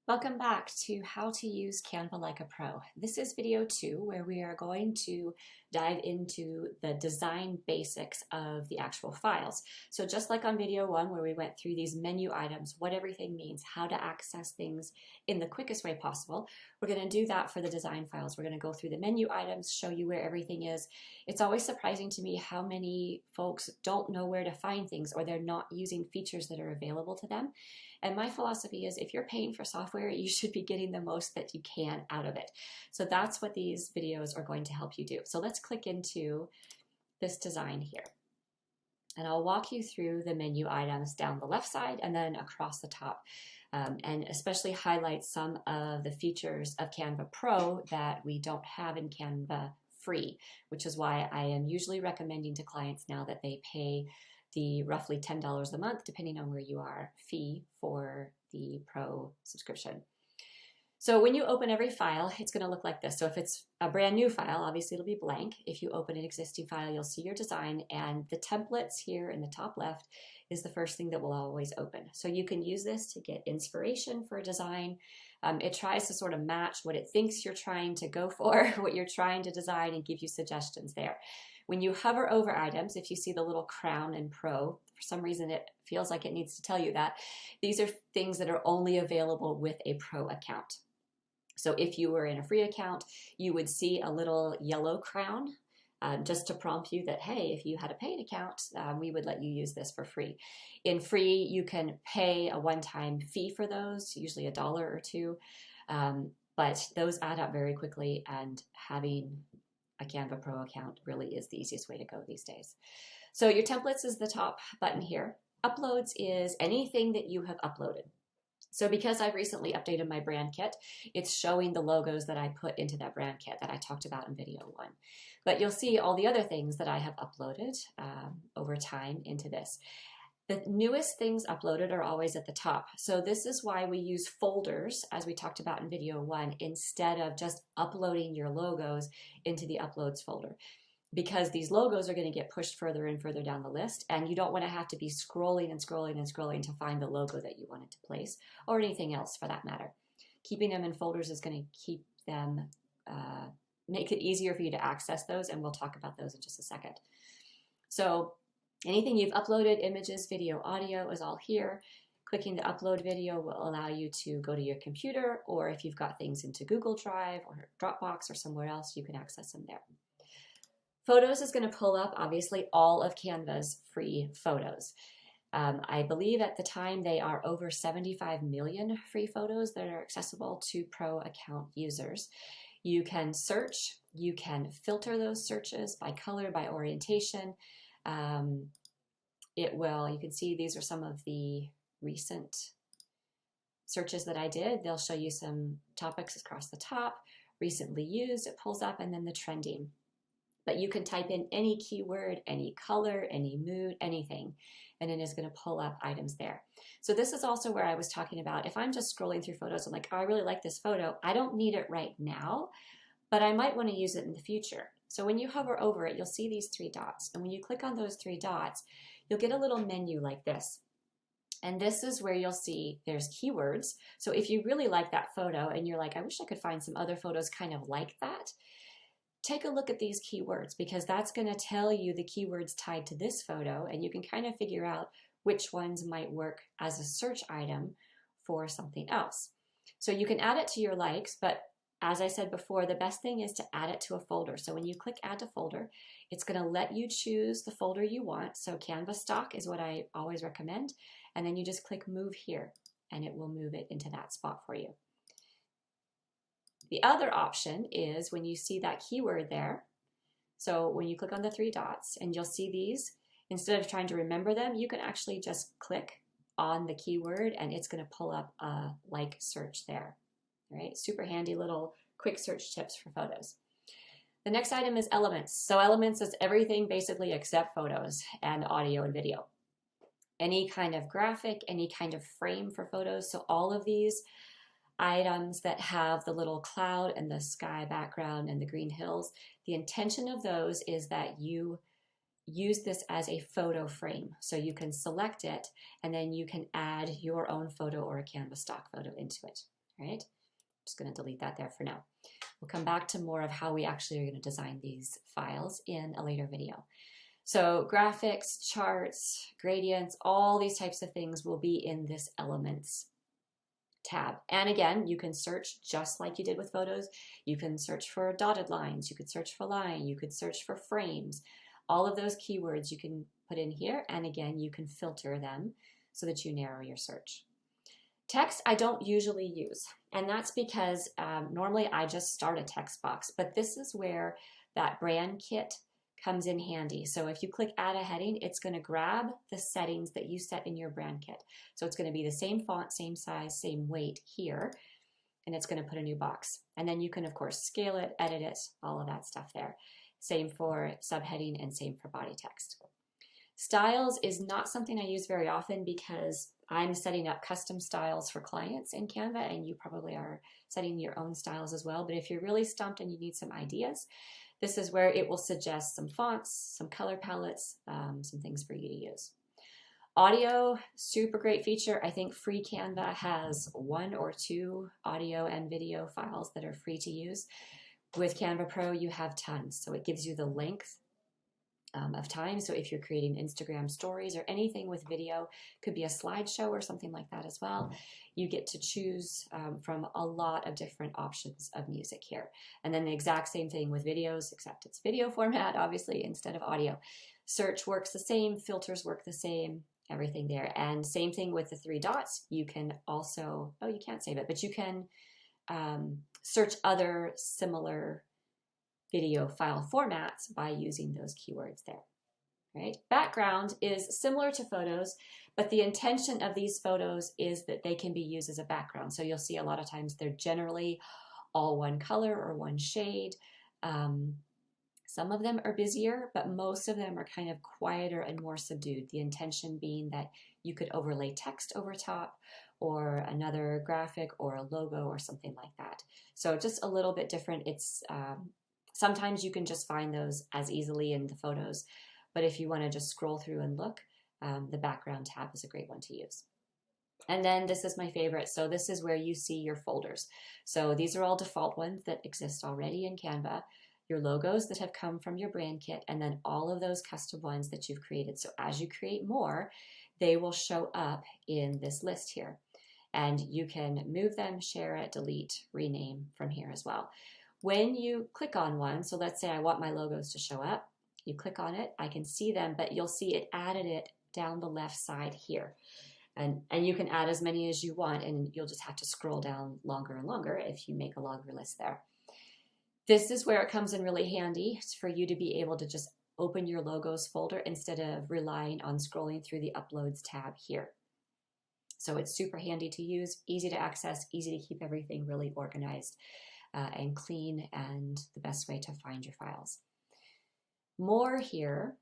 Welcome back to how to use Canva like a pro. This is video 2 where we are going to dive into the design basics of the actual files. So just like on video 1 where we went through these menu items, what everything means, how to access things in the quickest way possible, we're going to do that for the design files. We're going to go through the menu items, show you where everything is. It's always surprising to me how many folks don't know where to find things or they're not using features that are available to them. And my philosophy is if you're paying for software, you should be getting the most that you can out of it. So that's what these videos are going to help you do. So let's click into this design here. And I'll walk you through the menu items down the left side and then across the top. And especially highlight some of the features of Canva Pro that we don't have in Canva Free, which is why I am usually recommending to clients now that they pay the roughly $10 a month, depending on where you are, fee for the Pro subscription. So when you open every file, it's going to look like this. So if it's a brand new file, obviously it'll be blank. If you open an existing file, you'll see your design, and the templates here in the top left is the first thing that will always open. So you can use this to get inspiration for a design. It tries to sort of match what it thinks you're trying to go for, what you're trying to design, and give you suggestions there. When you hover over items, if you see the little crown in Pro, for some reason it feels like it needs to tell you that, these are things that are only available with a Pro account. So if you were in a free account, you would see a little yellow crown just to prompt you that, hey, if you had a paid account, we would let you use this for free. In free, you can pay a one-time fee for those, usually $1 or $2, but those add up very quickly, and having a Canva Pro account really is the easiest way to go these days. So your templates is the top button here. Uploads is anything that you have uploaded. So because I've recently updated my brand kit, it's showing the logos that I put into that brand kit that I talked about in video 1. But you'll see all the other things that I have uploaded over time into this. The newest things uploaded are always at the top. So this is why we use folders, as we talked about in video 1, instead of just uploading your logos into the uploads folder. Because these logos are going to get pushed further and further down the list, and you don't want to have to be scrolling and scrolling and scrolling to find the logo that you wanted to place, or anything else for that matter. Keeping them in folders is going to keep them, make it easier for you to access those, and we'll talk about those in just a second. So anything you've uploaded, images, video, audio, is all here. Clicking the upload video will allow you to go to your computer, or if you've got things into Google Drive or Dropbox or somewhere else, you can access them there. Photos is going to pull up, obviously, all of Canva's free photos. I believe at the time they are over 75 million free photos that are accessible to Pro account users. You can search, you can filter those searches by color, by orientation. You can see these are some of the recent searches that I did. They'll show you some topics across the top, recently used, it pulls up, and then the trending. But you can type in any keyword, any color, any mood, anything, and it is going to pull up items there. So this is also where I was talking about, if I'm just scrolling through photos, I'm like, oh, I really like this photo. I don't need it right now, but I might want to use it in the future. So when you hover over it, you'll see these 3 dots. And when you click on those 3 dots, you'll get a little menu like this. And this is where you'll see there's keywords. So if you really like that photo and you're like, I wish I could find some other photos kind of like that, take a look at these keywords, because that's going to tell you the keywords tied to this photo, and you can kind of figure out which ones might work as a search item for something else. So you can add it to your likes, but as I said before, the best thing is to add it to a folder. So when you click add to folder, it's going to let you choose the folder you want. So Canva stock is what I always recommend. And then you just click move here, and it will move it into that spot for you. The other option is when you see that keyword there. So when you click on the 3 dots, and you'll see these, instead of trying to remember them, you can actually just click on the keyword and it's going to pull up a like search there. All right, super handy little quick search tips for photos. The next item is elements. So elements is everything basically except photos and audio and video. Any kind of graphic, any kind of frame for photos. So all of these items that have the little cloud and the sky background and the green hills, the intention of those is that you use this as a photo frame. So you can select it and then you can add your own photo or a Canva stock photo into it. All right, just going to delete that there for now. We'll come back to more of how we actually are going to design these files in a later video. So graphics, charts, gradients, all these types of things will be in this Elements tab. And again, you can search just like you did with photos. You can search for dotted lines, you could search for line, you could search for frames. All of those keywords you can put in here, and again, you can filter them so that you narrow your search. Text I don't usually use, and that's because normally I just start a text box, but this is where that brand kit comes in handy. So if you click add a heading, it's going to grab the settings that you set in your brand kit. So it's going to be the same font, same size, same weight here, and it's going to put a new box. And then you can, of course, scale it, edit it, all of that stuff there. Same for subheading and same for body text. Styles is not something I use very often because I'm setting up custom styles for clients in Canva, and you probably are setting your own styles as well. But if you're really stumped and you need some ideas, this is where it will suggest some fonts, some color palettes, some things for you to use. Audio, super great feature. I think free Canva has 1 or 2 audio and video files that are free to use. With Canva Pro, you have tons. So it gives you the length of time. So if you're creating Instagram stories or anything with video, could be a slideshow or something like that as well, you get to choose from a lot of different options of music here. And then the exact same thing with videos, except it's video format, obviously, instead of audio. Search works the same, filters work the same, everything there. And same thing with the 3 dots. You can also, oh, you can't save it, but you can search other similar video file formats by using those keywords there, right? Background is similar to photos, but the intention of these photos is that they can be used as a background. So you'll see a lot of times they're generally all one color or one shade. Some of them are busier, but most of them are kind of quieter and more subdued. The intention being that you could overlay text over top or another graphic or a logo or something like that. So just a little bit different. It's sometimes you can just find those as easily in the photos, but if you want to just scroll through and look, the background tab is a great one to use. And then this is my favorite. So this is where you see your folders. So these are all default ones that exist already in Canva, your logos that have come from your brand kit, and then all of those custom ones that you've created. So as you create more, they will show up in this list here. And you can move them, share it, delete, rename from here as well. When you click on one, so let's say I want my logos to show up, you click on it, I can see them, but you'll see it added it down the left side here. And you can add as many as you want, and you'll just have to scroll down longer and longer if you make a longer list there. This is where it comes in really handy for you to be able to just open your logos folder instead of relying on scrolling through the Uploads tab here. So it's super handy to use, easy to access, easy to keep everything really organized and clean, and the best way to find your files. More here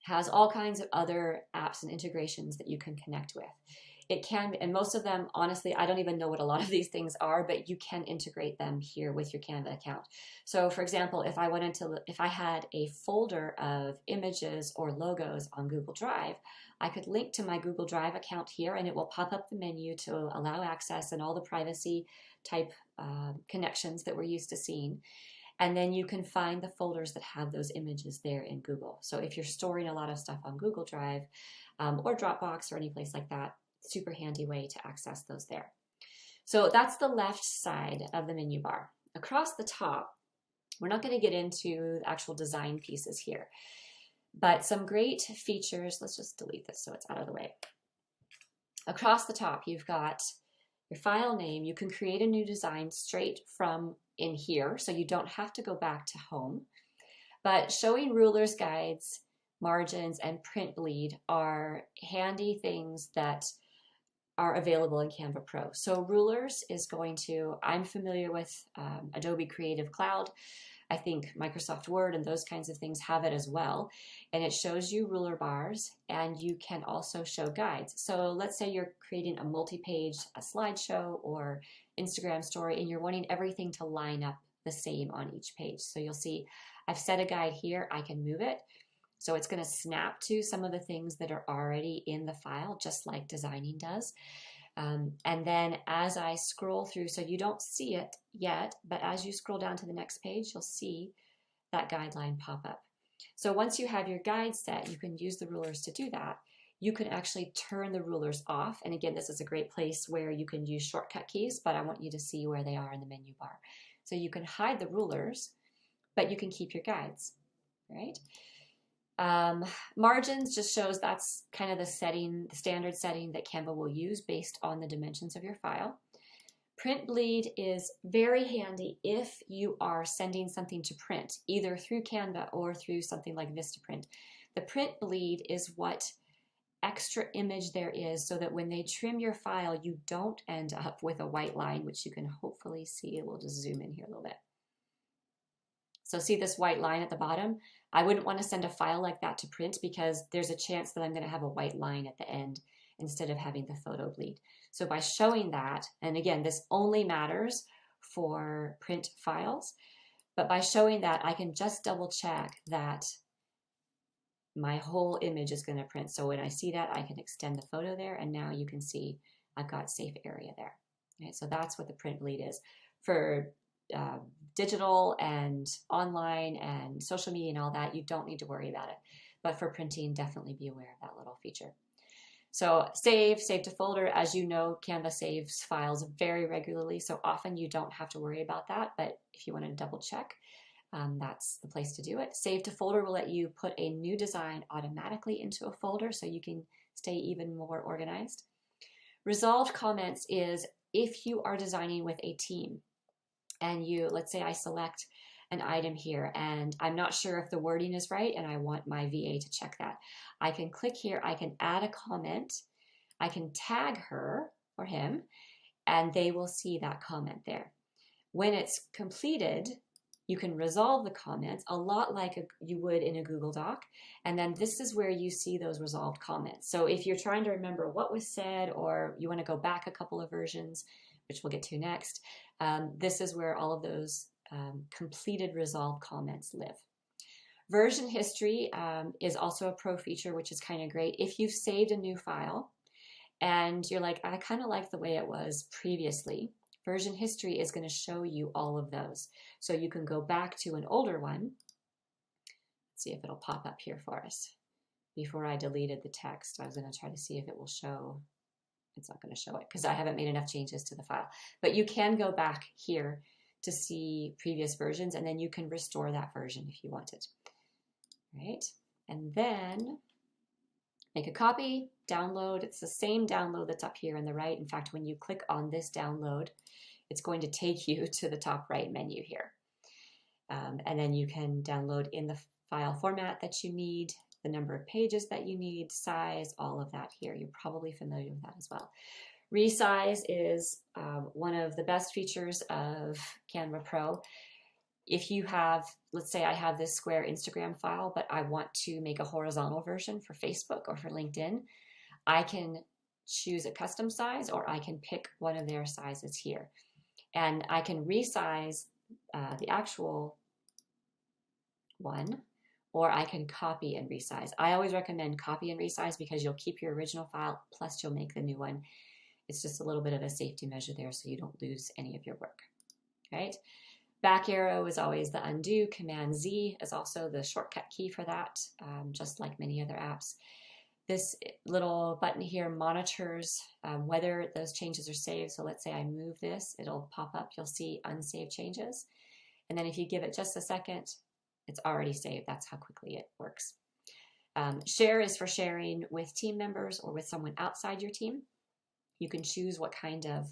has all kinds of other apps and integrations that you can connect with. It can, and most of them, honestly, I don't even know what a lot of these things are, but you can integrate them here with your Canva account. So for example, if I had a folder of images or logos on Google Drive, I could link to my Google Drive account here, and it will pop up the menu to allow access and all the privacy type connections that we're used to seeing. And then you can find the folders that have those images there in Google. So if you're storing a lot of stuff on Google Drive or Dropbox or any place like that, super handy way to access those there. So that's the left side of the menu bar. Across the top, we're not going to get into the actual design pieces here, but some great features. Let's just delete this so it's out of the way. Across the top, you've got your file name. You can create a new design straight from in here, so you don't have to go back to home. But showing rulers, guides, margins, and print bleed are handy things that are available in Canva Pro. So rulers is going to, I'm familiar with Adobe Creative Cloud. I think Microsoft Word and those kinds of things have it as well. And it shows you ruler bars, and you can also show guides. So let's say you're creating a multi-page, a slideshow or Instagram story, and you're wanting everything to line up the same on each page. So you'll see I've set a guide here. I can move it. So it's going to snap to some of the things that are already in the file, just like designing does. And then as I scroll through, so you don't see it yet, but as you scroll down to the next page, you'll see that guideline pop up. So once you have your guide set, you can use the rulers to do that. You can actually turn the rulers off. And again, this is a great place where you can use shortcut keys, but I want you to see where they are in the menu bar. So you can hide the rulers, but you can keep your guides, right? Margins just shows that's kind of the setting, the standard setting that Canva will use based on the dimensions of your file. Print bleed is very handy if you are sending something to print, either through Canva or through something like Vistaprint. The print bleed is what extra image there is so that when they trim your file, you don't end up with a white line, which you can hopefully see. We'll just zoom in here a little bit. So see this white line at the bottom? I wouldn't want to send a file like that to print because there's a chance that I'm going to have a white line at the end instead of having the photo bleed. So by showing that, and again, this only matters for print files, but by showing that, I can just double check that my whole image is going to print. So when I see that, I can extend the photo there, and now you can see I've got safe area there. Okay, so that's what the print bleed is. For digital and online and social media and all that, you don't need to worry about it. But for printing, definitely be aware of that little feature. So save to folder. As you know, Canva saves files very regularly, so often you don't have to worry about that. But if you want to double check, that's the place to do it. Save to folder will let you put a new design automatically into a folder so you can stay even more organized. Resolved comments is if you are designing with a team and let's say I select an item here and I'm not sure if the wording is right and I want my VA to check that. I can click here, I can add a comment, I can tag her or him, and they will see that comment there. When it's completed, you can resolve the comments a lot like you would in a Google Doc. And then this is where you see those resolved comments. So if you're trying to remember what was said or you want to go back a couple of versions, which we'll get to next, this is where all of those completed resolved comments live. Version history is also a pro feature, which is kind of great. If you've saved a new file and you're like, I kind of like the way it was previously, version history is going to show you all of those. So you can go back to an older one. Let's see if it'll pop up here for us. Before I deleted the text, I was going to try to see if it will show. It's not going to show it because I haven't made enough changes to the file. But you can go back here to see previous versions, and then you can restore that version if you wanted. Right? And then make a copy, download. It's the same download that's up here on the right. In fact, when you click on this download, it's going to take you to the top right menu here. And then you can download in the file format that you need, the number of pages that you need, size, all of that here. You're probably familiar with that as well. Resize is one of the best features of Canva Pro. If you have, let's say I have this square Instagram file, but I want to make a horizontal version for Facebook or for LinkedIn, I can choose a custom size or I can pick one of their sizes here. And I can resize the actual one, or I can copy and resize. I always recommend copy and resize because you'll keep your original file, plus you'll make the new one. It's just a little bit of a safety measure there so you don't lose any of your work, right? Back arrow is always the undo. Command Z is also the shortcut key for that, just like many other apps. This little button here monitors whether those changes are saved. So let's say I move this, it'll pop up. You'll see unsaved changes. And then if you give it just a second, it's already saved. That's how quickly it works. Share is for sharing with team members or with someone outside your team. You can choose what kind of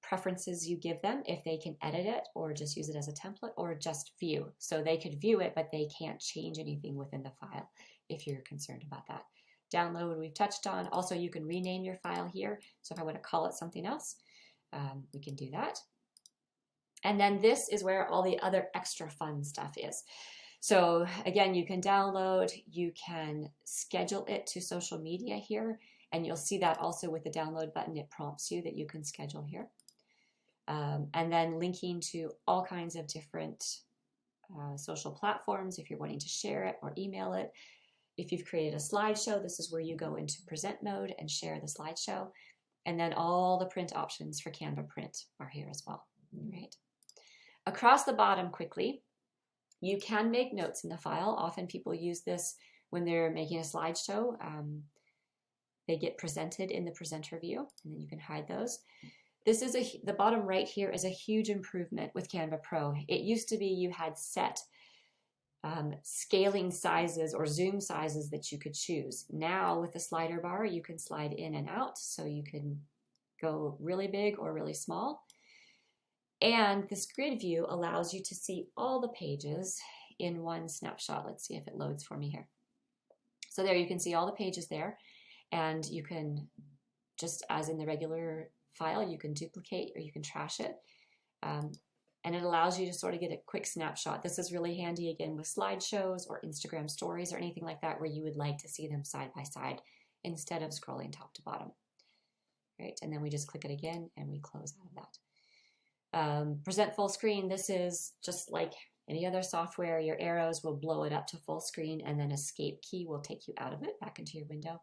preferences you give them, if they can edit it or just use it as a template or just view. So they could view it, but they can't change anything within the file if you're concerned about that. Download we've touched on. Also, you can rename your file here. So if I want to call it something else, we can do that. And then this is where all the other extra fun stuff is. So again, you can download, you can schedule it to social media here, and you'll see that also with the download button, it prompts you that you can schedule here. And then linking to all kinds of different social platforms if you're wanting to share it or email it. If you've created a slideshow, this is where you go into present mode and share the slideshow. And then all the print options for Canva print are here as well, right? Across the bottom quickly, you can make notes in the file. Often people use this when they're making a slideshow. They get presented in the presenter view, and then you can hide those. This is the bottom right here is a huge improvement with Canva Pro. It used to be you had set scaling sizes or zoom sizes that you could choose. Now with the slider bar, you can slide in and out, so you can go really big or really small. And this grid view allows you to see all the pages in one snapshot. Let's see if it loads for me here. So there you can see all the pages there, and you can, just as in the regular file, you can duplicate or you can trash it. And it allows you to sort of get a quick snapshot. This is really handy again with slideshows or Instagram stories or anything like that where you would like to see them side by side instead of scrolling top to bottom. Right, and then we just click it again and we close out of that. Present full screen, this is just like any other software. Your arrows will blow it up to full screen, and then escape key will take you out of it back into your window.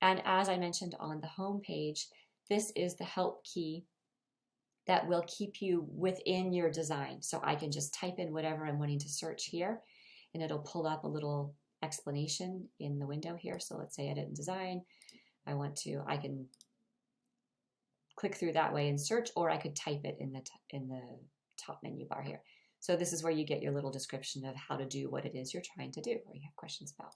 And as I mentioned on the home page, this is the help key that will keep you within your design. So I can just type in whatever I'm wanting to search here, and it'll pull up a little explanation in the window here. So let's say edit and design. I can click through that way and search, or I could type it in the top menu bar here. So this is where you get your little description of how to do what it is you're trying to do or you have questions about.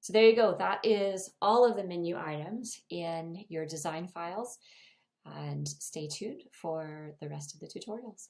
So there you go. That is all of the menu items in your design files, and stay tuned for the rest of the tutorials.